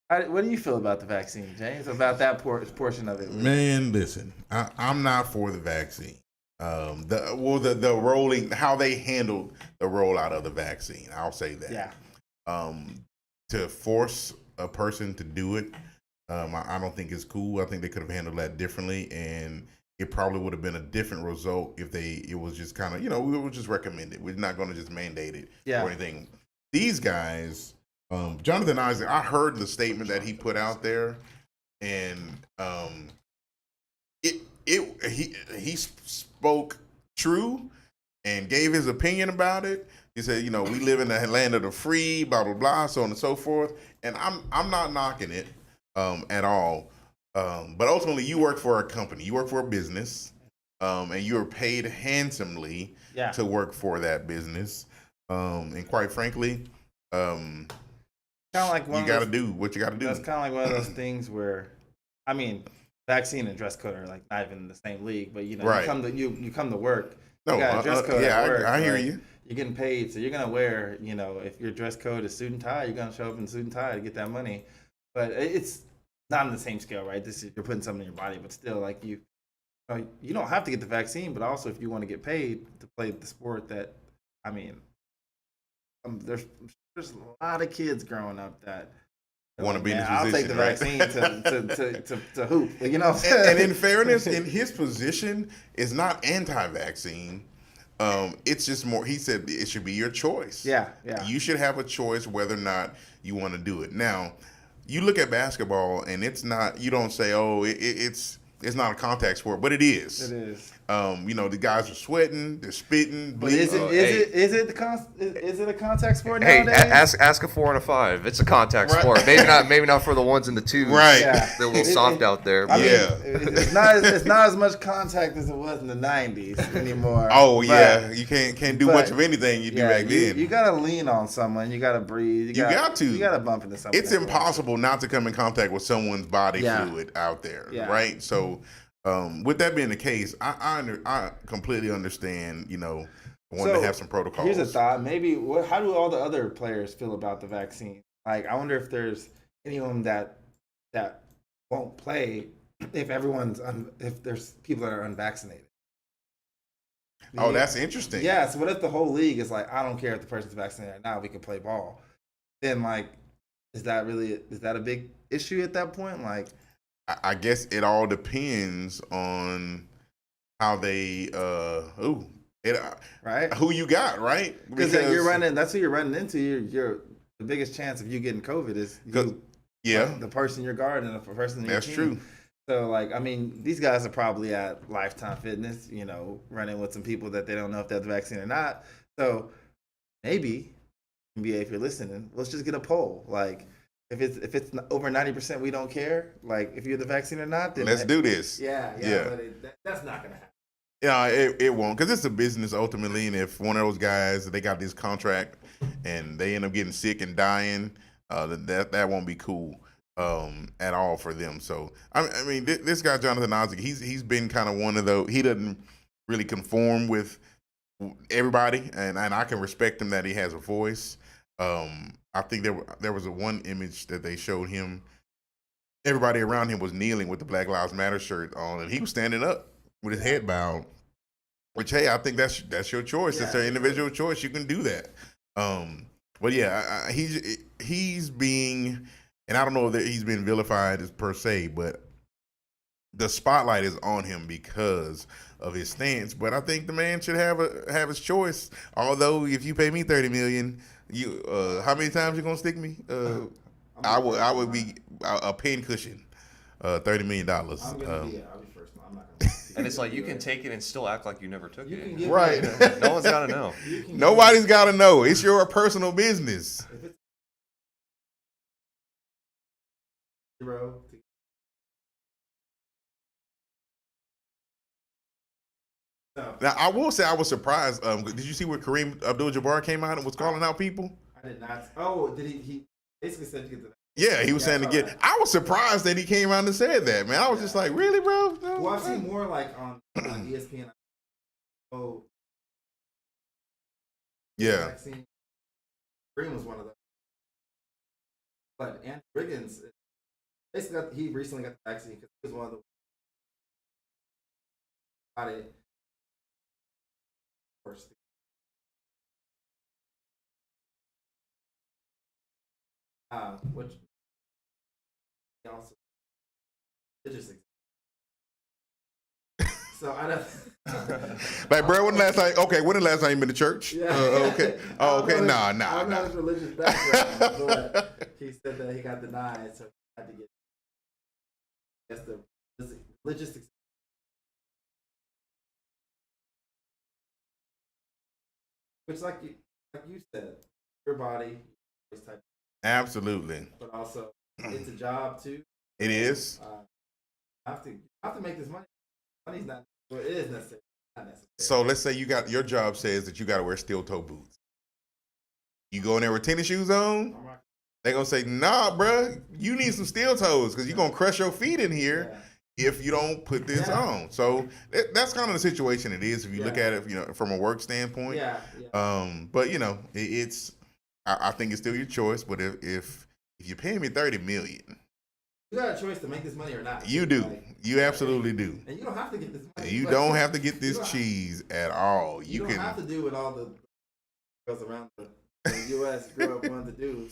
What do you feel about the vaccine, James? About that portion of it? Man, listen, I'm not for the vaccine. The rolling, how they handled the rollout of the vaccine. I'll say that. Yeah. To force a person to do it, I don't think it's cool. I think they could have handled that differently, and it probably would have been a different result if it was just kind of, we would just recommend it. We're not going to just mandate it or anything. These guys, Jonathan Isaac, I heard the statement that he put out there, and he spoke true and gave his opinion about it. He said, we live in the land of the free, blah blah blah, so on and so forth. And I'm not knocking it at all. But ultimately, you work for a company, you work for a business, and you are paid handsomely to work for that business. And quite frankly, kind of like you got to do what you got to do. That's kind of like one of those things where, I mean, vaccine and dress code are like not even in the same league, but you come to work. You got a dress code at work, I hear you. You're getting paid, so you're gonna wear. If your dress code is suit and tie, you're gonna show up in suit and tie to get that money. But it's not on the same scale, right? You're putting something in your body, but still, like you don't have to get the vaccine, but also if you want to get paid to play the sport that, I mean, there's a lot of kids growing up that want to be in this I'll position. I'll take the vaccine to hoop. And in fairness, in his position, is not anti-vaccine. It's just more. He said it should be your choice. Yeah. You should have a choice whether or not you want to do it. Now, you look at basketball, and it's not. You don't say, "Oh, it's not a contact sport," but it is. It is. The guys are sweating, they're spitting, But bleeding. is it a contact sport Hey, nowadays? ask a 4 and a 5. It's a contact sport. Maybe not for the ones in the twos. Right. Yeah. They're a little soft out there. I mean, it's not as much contact as it was in the 90s anymore. Oh yeah, you can't do much of anything you do back then. You gotta lean on someone. You gotta breathe. You gotta bump into someone. It's impossible not to come in contact with someone's body fluid out there, right? So, with that being the case, I completely understand. Wanting to have some protocols. Here's a thought. Maybe how do all the other players feel about the vaccine? Like, I wonder if there's any of them that won't play if there's people that are unvaccinated. Oh, that's interesting. Yeah. So what if the whole league is like, I don't care if the person's vaccinated or not, we can play ball. Then is that a big issue at that point? Like, I guess it all depends on how they right? Who you got, right? Because that's who you're running into. You're the biggest chance of you getting COVID is the person you're guarding, the person in your team. That's true. So, these guys are probably at Lifetime Fitness, running with some people that they don't know if they have the vaccine or not. So maybe, NBA, if you're listening, let's just get a poll. Like, if it's over 90%, we don't care. Like, if you're the vaccine or not, then let's do this. Yeah. But that's not gonna happen. Yeah, it won't, because it's a business ultimately, and if one of those guys, they got this contract and they end up getting sick and dying, that won't be cool at all for them. So this guy Jonathan Isaac, he's been kind of one of those. He doesn't really conform with everybody, and I can respect him that he has a voice. I think there was one image that they showed him. Everybody around him was kneeling with the Black Lives Matter shirt on, and he was standing up with his head bowed. Which, hey, I think that's your choice. Yeah. That's your individual choice. You can do that. But yeah, he's being, and I don't know that he's been vilified as per se, but the spotlight is on him because of his stance. But I think the man should have his choice. Although, if you pay me $30 million, how many times you gonna stick me? I would be a pin cushion, $30 million. I'll be first. I'm not gonna. And it's like you can take it and still act like you never took it. Right. No one's got to know. Nobody's got to know. It's your personal business. Now, I will say I was surprised. Did you see where Kareem Abdul-Jabbar came out and was calling out people? I did not. Oh, did he basically said to get the. Yeah, he was saying to get. I was surprised that he came out and said that, man. I was just like, really, bro? No, well, I've seen more like on ESPN. Oh, yeah. Green was one of those, but Andrew Wiggins basically he recently got the vaccine because he was one of the got it first. Which he also religious. So I don't. Like, bro, when the last time you been to church? Yeah. Okay. Oh, okay. Nah. I don't know his religious background, but he said that he got denied, so he had to get. That's the religious. Which, like you said, your body, this type. Absolutely. But also, it's a job too. It is. I have to make this money. Money's not. Well, it is necessary. Not necessary. So let's say your job says that you got to wear steel toe boots. You go in there with tennis shoes on. They're gonna say, "Nah, bro, you need some steel toes because you're gonna crush your feet in here if you don't put this on." So that's kind of the situation it is if you look at it, from a work standpoint. But it's. I think it's still your choice. But if you're paying me $30 million. You got a choice to make this money or not. You do. You absolutely do. And you don't have to get this money. You don't have to get this cheese at all. You don't have to do what all the girls around the U.S. grew up wanting to do.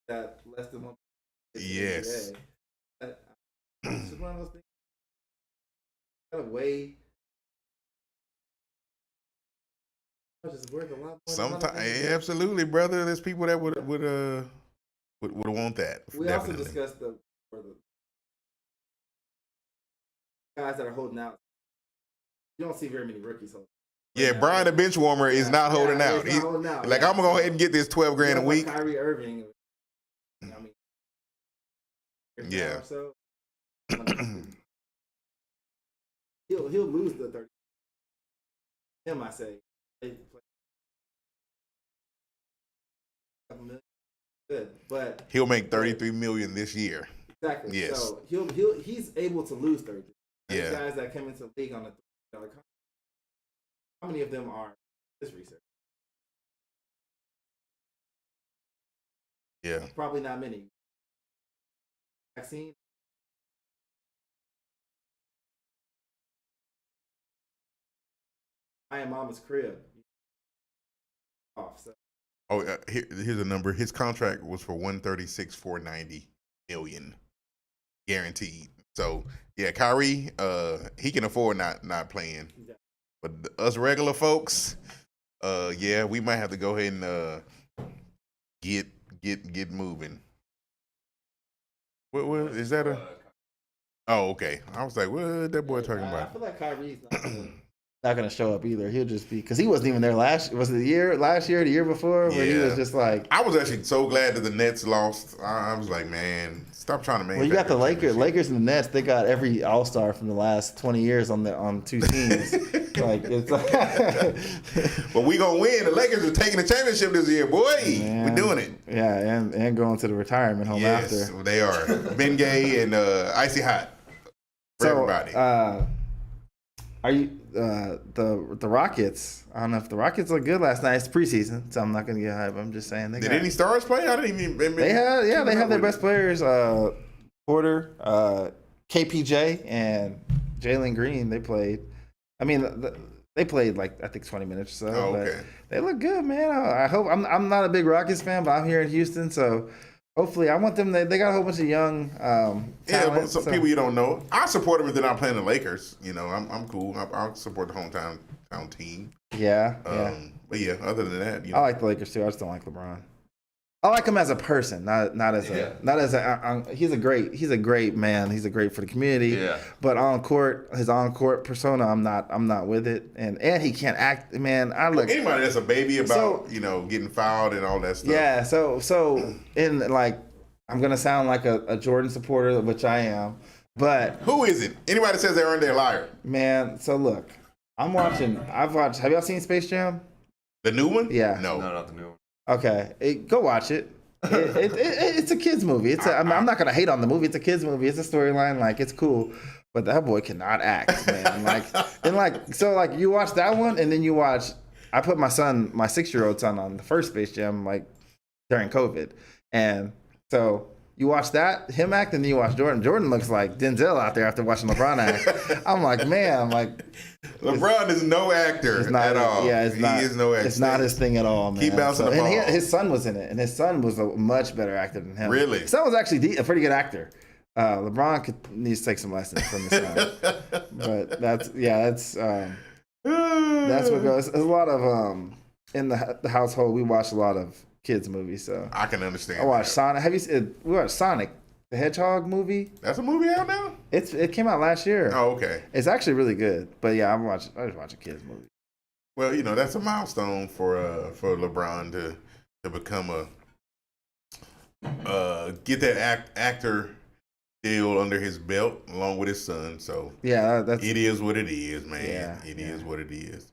That less than 1. Yes. It's just one of those things. You gotta weigh. It's worth a lot more. Sometimes, absolutely, brother. There's people that would want that. We also discussed the guys that are holding out. You don't see very many rookies holding. Yeah, Brian the bench warmer is not holding out. He's not holding out. Like, I'm gonna go ahead and get this $12,000 a week. Kyrie Irving. Yeah. So he'll lose the 30. Him, I say. Good, but he'll make $33 million this year. Exactly. Yes. So he's able to lose 30. Yeah. Guys that come into the league on a $3 contract. How many of them are this research? Yeah. Probably not many. Vaccine. I am mama's crib. Off. So. Oh, here's a number. His contract was for $136,490 million, guaranteed. So yeah, Kyrie, he can afford not playing. Yeah. But us regular folks, we might have to go ahead and get moving. What is that a? Oh, okay. I was like, what that boy talking about? I feel like Kyrie's not going to show up either. He'll just be, because he wasn't even there last year, the year before, where he was just like. I was actually so glad that the Nets lost. I was like, man, stop trying to make. Well, you got the Lakers and the Nets. They got every All-Star from the last 20 years on two teams. Like, it's like. But we gonna win. The Lakers are taking the championship this year, boy. Man. We're doing it. Yeah, and going to the retirement home after. Yes, they are. Ben Gay and Icy Hot for everybody. Are you the Rockets? I don't know if the Rockets look good last night. It's preseason, so I'm not going to get hype. I'm just saying. Did any stars play? I didn't even. They have their best players. Porter, KPJ, and Jalen Green. They played. I mean, they played like I think 20 minutes or so. Oh, okay. But they look good, man. I hope. I'm not a big Rockets fan, but I'm here in Houston, so. Hopefully, I want them. They got a whole bunch of young talent. Some people you don't know. I support them if they're not playing the Lakers. I'm cool. I'll support the hometown team. Yeah. But yeah, other than that, I like the Lakers too. I just don't like LeBron. I like him as a person, not as a. He's a great man. He's a great for the community. Yeah. But his on court persona, I'm not with it. And he can't act, man. Anybody that's a baby about getting fouled and all that stuff. Yeah. So in like, I'm gonna sound like a Jordan supporter, which I am. But who isn't? Anybody that says they aren't, they're a liar. Man. So look, I've watched. Have y'all seen Space Jam? The new one? Yeah. No, not the new one. Okay, go watch it. It's a kids movie. I'm not gonna hate on the movie. It's a kids movie. It's a storyline. Like, it's cool, but that boy cannot act, man. So you watch that one, and then you watch. I put my 6-year-old son on the first Space Jam during COVID, and so You watch him act, and then you watch Jordan. Jordan looks like Denzel out there after watching LeBron act. I'm like, man, LeBron is no actor at all. Yeah, he is no actor. It's not his thing at all, man. Keep bouncing the ball. And his son was in it, and his son was a much better actor than him. Really? His son was actually a pretty good actor. LeBron needs to take some lessons from his son. But that's what goes. There's a lot of in the household. We watch a lot of kids movies, so I can understand. I watched Sonic. We watched Sonic the Hedgehog movie. That's a movie out now? It came out last year. Oh, okay. It's actually really good. But yeah, I just watch a kids movie. Well, that's a milestone for LeBron to become get that actor deal under his belt along with his son. So yeah, it is what it is, man. Yeah, It is what it is.